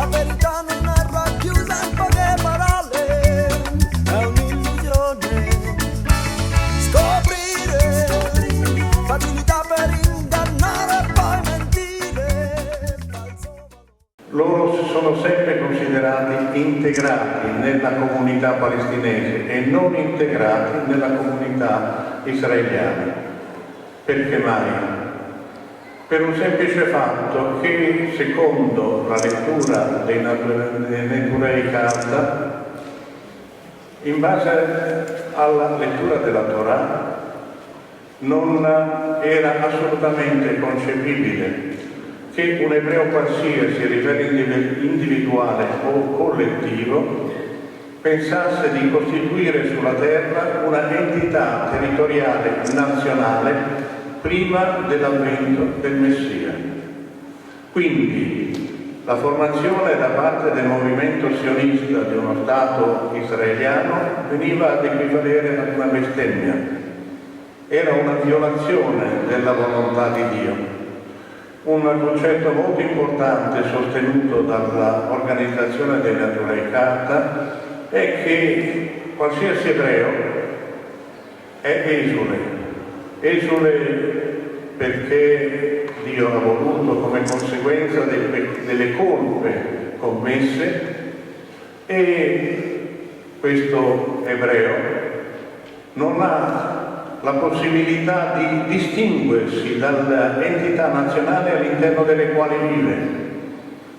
verità non è racchiusa in poche parole, è un'illusione. Scoprire facilità per ingannare e poi mentire. Loro si sono sempre considerati integrati nella comunità palestinese e non integrati nella comunità israeliana. Perché mai? Per un semplice fatto che, secondo la lettura dei Neturei Carta, in base alla lettura della Torah, non era assolutamente concepibile che un ebreo qualsiasi, a livello individuale o collettivo, pensasse di costituire sulla terra una entità territoriale nazionale prima dell'avvento del Messia. Quindi la formazione da parte del movimento sionista di uno Stato israeliano veniva ad equivalere ad una bestemmia. Era una violazione della volontà di Dio. Un concetto molto importante sostenuto dall'organizzazione dei Neturei Carta è che qualsiasi ebreo è esule perché Dio ha voluto come conseguenza delle colpe commesse, e questo ebreo non ha la possibilità di distinguersi dall'entità nazionale all'interno delle quali vive,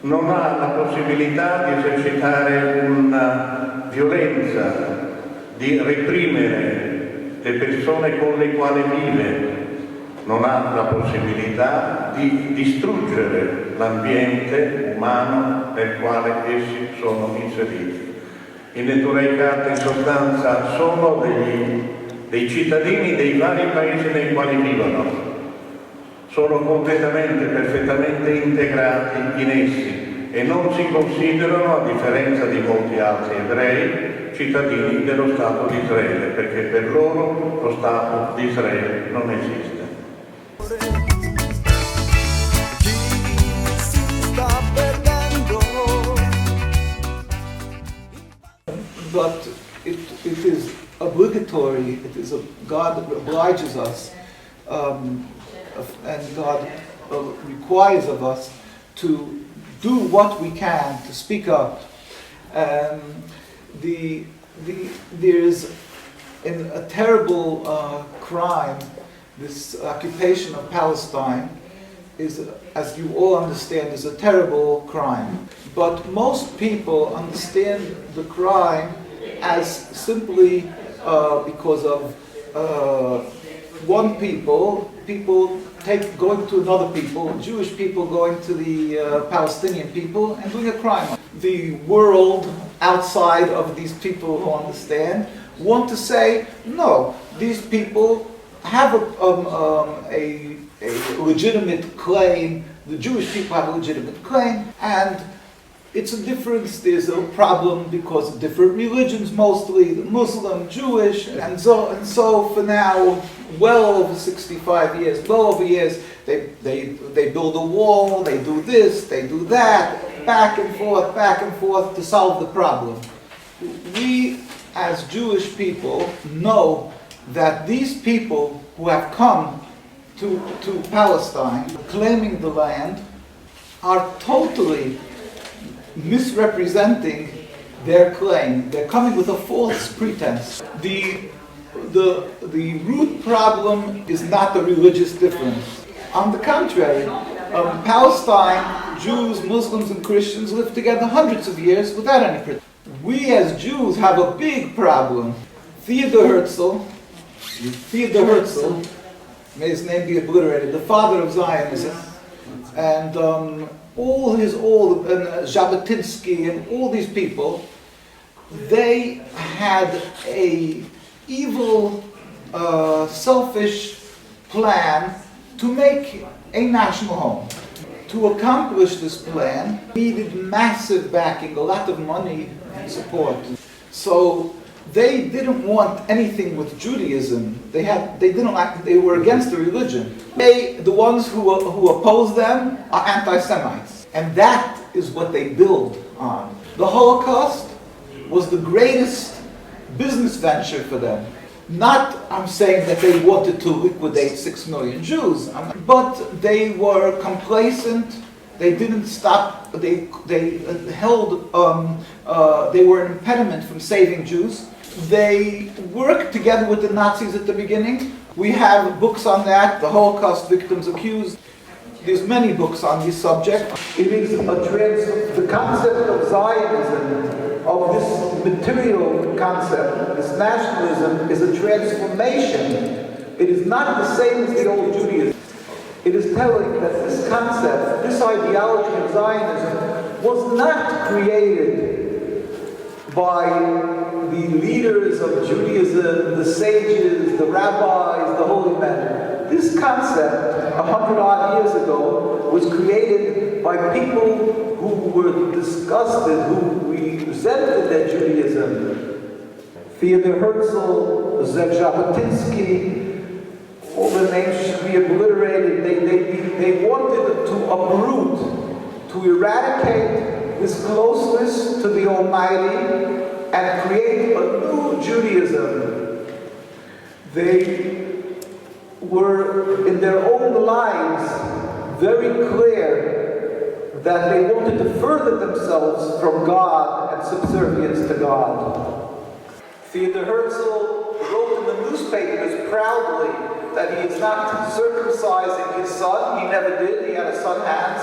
non ha la possibilità di esercitare una violenza, di reprimere le persone con le quali vive, non ha la possibilità di distruggere l'ambiente umano nel quale essi sono inseriti. I Neturei Carta in sostanza sono dei cittadini dei vari paesi nei quali vivono, sono completamente, perfettamente integrati in essi e non si considerano, a differenza di molti altri ebrei, cittadini dello Stato di Israele, perché per loro lo Stato di Israele non esiste. But it is obligatory, God obliges us, and God requires of us to do what we can to speak up. There is a terrible crime. This occupation of Palestine is, as you all understand, is a terrible crime. But most people understand the crime as simply because of one people going to another people, Jewish people going to the Palestinian people and doing a crime. The world outside of these people who understand want to say, no, these people have a legitimate claim, the Jewish people have a legitimate claim, and it's a difference, there's a problem because of different religions, mostly the Muslim, Jewish, and so for now, well over 65 years, they build a wall, they do this, they do that, back and forth to solve the problem. We, as Jewish people, know that these people who have come to Palestine, claiming the land, are totally misrepresenting their claim. They're coming with a false pretense. The root problem is not the religious difference. On the contrary, Palestine, Jews, Muslims, and Christians live together hundreds of years without any pretense. We as Jews have a big problem. Theodor Herzl, may his name be obliterated, the father of Zionism, and Jabotinsky and all these people, they had a evil, selfish plan to make a national home. To accomplish this plan, needed massive backing, a lot of money and support. So they didn't want anything with Judaism. They were against the religion. The ones who oppose them are anti-Semites. And that is what they build on. The Holocaust was the greatest business venture for them. Not, I'm saying that they wanted to liquidate 6 million Jews, but they were complacent. They didn't stop. They held. They were an impediment from saving Jews. They worked together with the Nazis at the beginning. We have books on that. The Holocaust Victims Accused. There's many books on this subject. It is the concept of Zionism, of this material concept, this nationalism, is a transformation. It is not the same as the old Judaism. It is telling that this concept, this ideology of Zionism, was not created by the leaders of Judaism, the sages, the rabbis, the holy men. This concept, 100-odd years ago, was created by people who were disgusted, who resented their Judaism. Theodor Herzl, Zev Jabotinsky, all the names should be obliterated. They wanted to uproot, to eradicate this closeness to the Almighty and create a new Judaism. They were, in their own lives, very clear that they wanted to further themselves from God and subservience to God. Theodor Herzl wrote in the newspapers proudly that he is not circumcising his son. He never did. He had a son hands.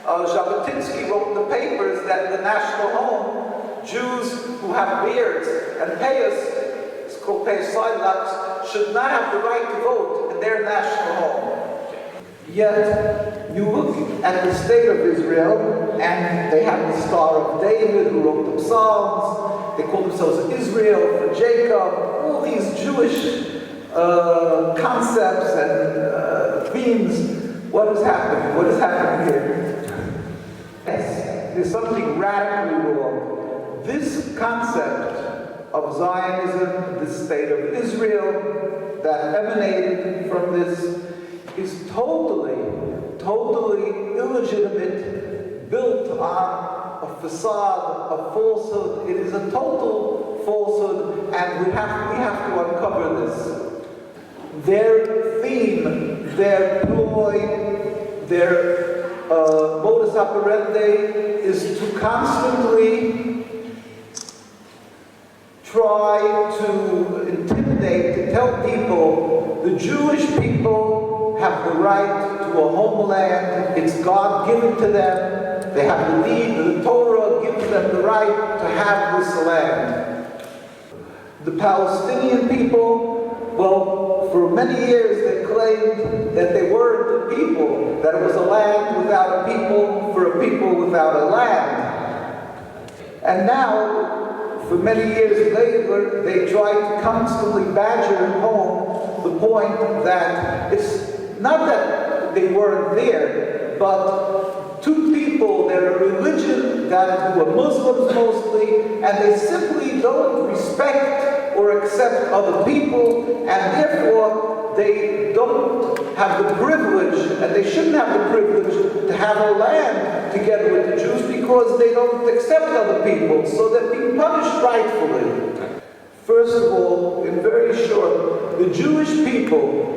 Jabotinsky wrote in the papers that in the national home, Jews who have beards and payas, it's called payas sidlocks, should not have the right to vote in their national home. Yet, you look at the state of Israel, and they have the Star of David who wrote the Psalms. They call themselves Israel for Jacob. All these Jewish concepts and themes. What is happening? What is happening here? Yes, there's something radically wrong. This concept of Zionism, the state of Israel, that emanated from this, is totally illegitimate, built on a facade of falsehood. It is a total falsehood, and we have to uncover this. Their theme, their ploy, their modus operandi is to constantly try to intimidate, to tell people the Jewish people have the right to a homeland. It's God given to them. They have the deed. The Torah gives them the right to have this land. The Palestinian people, well, for many years they claimed that they weren't the people, that it was a land without a people for a people without a land. And now, for many years later, they try to constantly badger home the point that it's not that they weren't there, but two people, they're a religion that were Muslims mostly, and they simply don't respect or accept other people, and therefore they don't have the privilege, and they shouldn't have the privilege to have a land together with the Jews because they don't accept other people, so they're being punished rightfully. First of all, in very short, the Jewish people,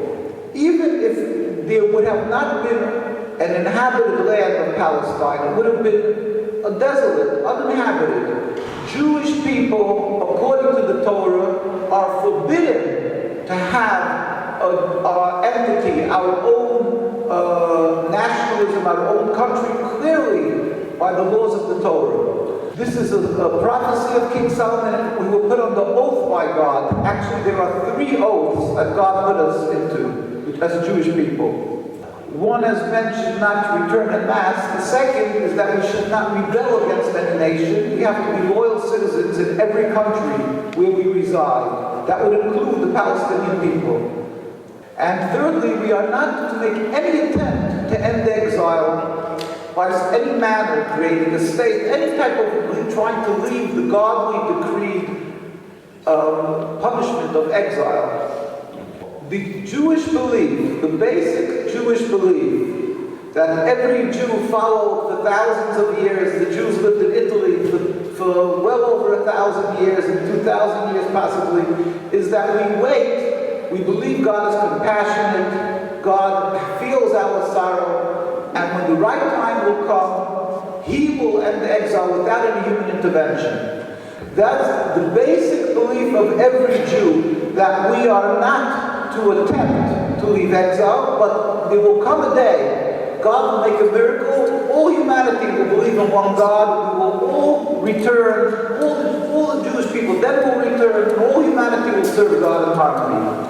even if there would have not been an inhabited land of Palestine, it would have been a desolate, uninhabited. Jewish people, according to the Torah, are forbidden to have our entity, our own nationalism, our own country, clearly by the laws of the Torah. This is a prophecy of King Solomon. We were put under oath by God. Actually, there are 3 oaths that God put us into as Jewish people. One, as mentioned, not to return en masse. The second is that we should not rebel against any nation. We have to be loyal citizens in every country where we reside. That would include the Palestinian people. And thirdly, we are not to make any attempt to end exile by any manner, creating a state, any type of trying to leave the godly decreed punishment of exile. The Jewish belief, the basic Jewish belief, that every Jew followed for thousands of years. The Jews lived in Italy for well over 1,000 years, and 2,000 years possibly, is that we wait, we believe God is compassionate, God feels our sorrow, and when the right time will come, He will end the exile without any human intervention. That's the basic belief of every Jew, that we are not to attempt to leave exile, but there will come a day, God will make a miracle, all humanity will believe in one God, we will all return, all the Jewish people then will return, and all humanity will serve God in harmony.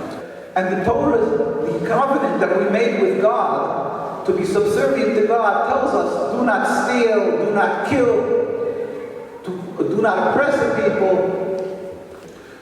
And the Torah, the covenant that we made with God, to be subservient to God, tells us, do not steal, do not kill, do not oppress the people.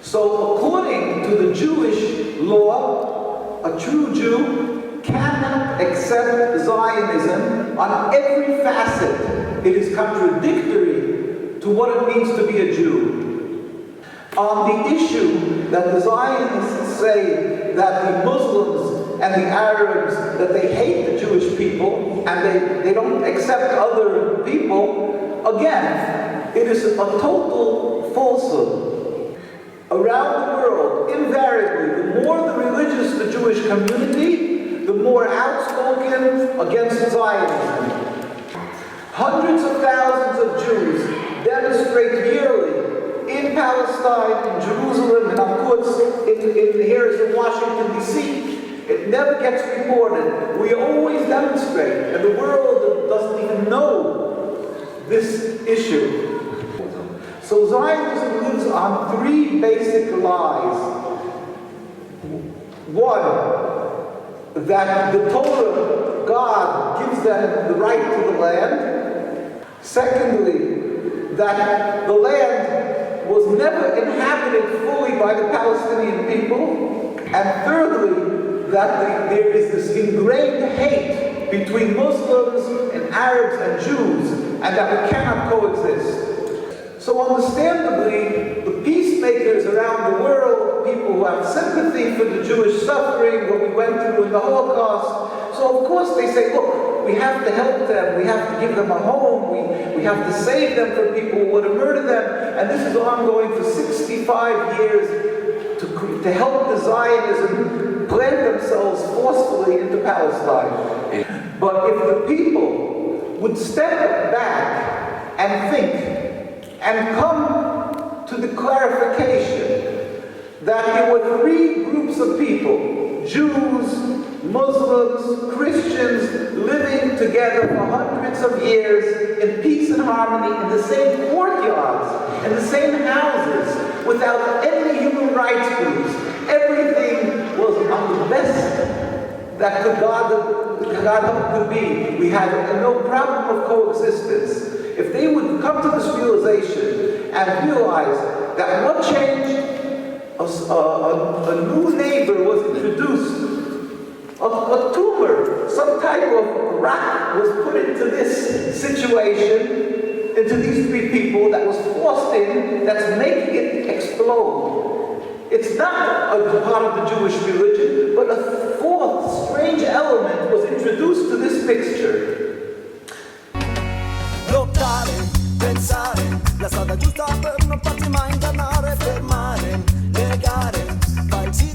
So according to the Jewish law, a true Jew cannot accept Zionism on every facet. It is contradictory to what it means to be a Jew. On the issue that the Zionists say that the Muslims and the Arabs, that they hate the Jewish people and they don't accept other people, again, it is a total falsehood. Around the world, invariably, the more the religious the Jewish community, the more outspoken against Zionism. Hundreds of thousands of Jews demonstrate yearly in Palestine, in Jerusalem, in Al-Quds, here in Washington, D.C. It never gets reported. We always demonstrate, and the world doesn't even know this issue. So Zionism lives on three basic lies. One, that the Torah, God, gives them the right to the land. Secondly, that the land was never inhabited fully by the Palestinian people. And thirdly, that there is this ingrained hate between Muslims and Arabs and Jews, and that we cannot coexist. So understandably, the peacemakers around the world, people who have sympathy for the Jewish suffering, what we went through in the Holocaust, so of course they say, look, we have to help them, we have to give them a home, we have to save them from people who would have murdered them, and this is ongoing for 65 years to help the Zionism plant themselves forcefully into Palestine. But if the people would step back and think, and come to the clarification that there were three groups of people, Jews, Muslims, Christians, living together for hundreds of years in peace and harmony in the same courtyards, in the same houses, without any human rights groups. Everything was on the best that God could be. We had no problem of coexistence. If they would come to this realization and realize that what changed, a new neighbor was introduced, a tumor, some type of rock was put into this situation, into these three people that was forced in, that's making it explode. It's not a part of the Jewish religion, but a fourth strange element was introduced to this picture. Lottare, pensare, la strada giusta per non farti mai ingannare, fermare, negare, falsi